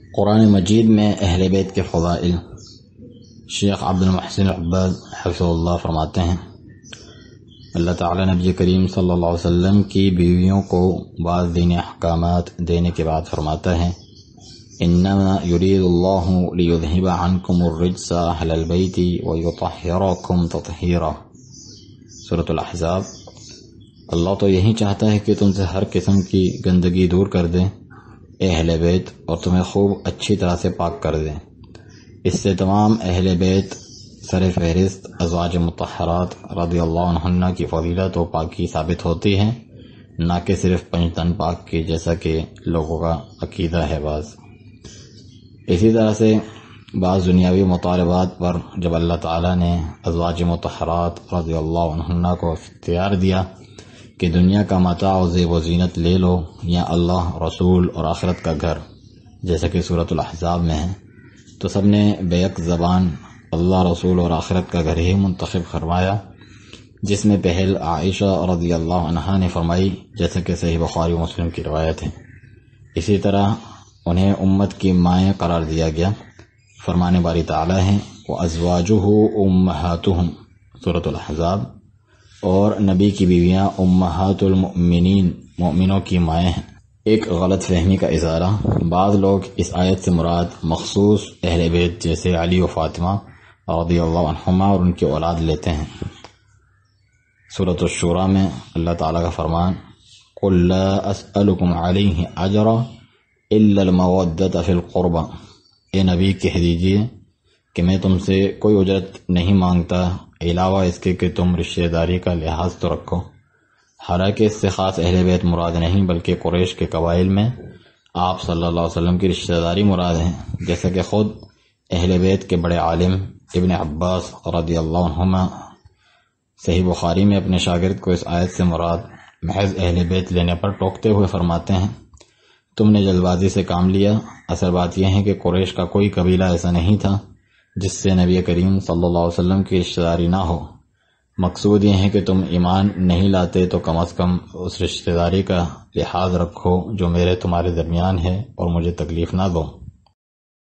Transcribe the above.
قرآن مجید میں اہل بیت کے فضائل شیخ عبد المحسن عباد حفظہ اللہ فرماتے ہیں، اللہ تعالیٰ نبی کریم صلی اللہ علیہ وسلم کی بیویوں کو بعض دینی احکامات دینے کے بعد فرماتا ہے، انما یرید اللہ لیذہب عنکم الرجس اہل البیت ویطہرکم تطہیرا، سورۃ الاحزاب۔ اللہ تو یہی چاہتا ہے کہ تم سے ہر قسم کی گندگی دور کر دے اہل بیت، اور تمہیں خوب اچھی طرح سے پاک کر دیں۔ اس سے تمام اہل بیت سر فہرست ازواج مطہرات رضی اللہ عنہ کی فضیلت و پاکی ثابت ہوتی ہے، نہ کہ صرف پنجتن پاک کی جیسا کہ لوگوں کا عقیدہ ہے بعض۔ اسی طرح سے بعض دنیاوی مطالبات پر جب اللہ تعالیٰ نے ازواج مطہرات رضی اللہ عنہ کو اختیار دیا کہ دنیا کا متاع و زیب و زینت لے لو یا اللہ، رسول اور آخرت کا گھر، جیسا کہ سورۃ الاحزاب میں ہے، تو سب نے بیک زبان اللہ، رسول اور آخرت کا گھر ہی منتخب فرمایا، جس میں پہل عائشہ رضی اللہ عنہا نے فرمائی، جیسا کہ صحیح بخاری و مسلم کی روایت ہے۔ اسی طرح انہیں امت کی مائیں قرار دیا گیا۔ فرمان باری تعالیٰ ہے وَأَزْوَاجُهُ أُمَّهَاتُهُمْ، سورۃ الاحزاب، اور نبی کی بیویاں امہات المؤمنین، مومنوں کی مائیں ہیں۔ ایک غلط فہمی کا اظہارہ، بعض لوگ اس آیت سے مراد مخصوص اہل بیت جیسے علی و فاطمہ رضی اللہ عنہما اور ان کی اولاد لیتے ہیں۔ سورۃ الشورى میں اللہ تعالیٰ کا فرمان قُلْ لَا أَسْأَلُكُمْ عَلَيْهِ أَجْرًا إِلَّا الْمَوَدَّةَ فِي الْقُرْبَى، اے نبی کہہ دیجئے کہ میں تم سے کوئی اجرت نہیں مانگتا علاوہ اس کے کہ تم رشتہ داری کا لحاظ تو رکھو۔ حالانکہ اس سے خاص اہل بیت مراد نہیں، بلکہ قریش کے قبائل میں آپ صلی اللہ علیہ وسلم کی رشتہ داری مراد ہے، جیسا کہ خود اہل بیت کے بڑے عالم ابن عباس رضی اللہ عنہما صحیح بخاری میں اپنے شاگرد کو اس آیت سے مراد محض اہل بیت لینے پر ٹوکتے ہوئے فرماتے ہیں، تم نے جلد بازی سے کام لیا۔ اصل بات یہ ہے کہ قریش کا کوئی قبیلہ ایسا نہیں تھا جس سے نبی کریم صلی اللہ علیہ وسلم کی رشتہ داری نہ ہو۔ مقصود یہ ہے کہ تم ایمان نہیں لاتے تو کم از کم اس رشتہ داری کا لحاظ رکھو جو میرے تمہارے درمیان ہے، اور مجھے تکلیف نہ دو۔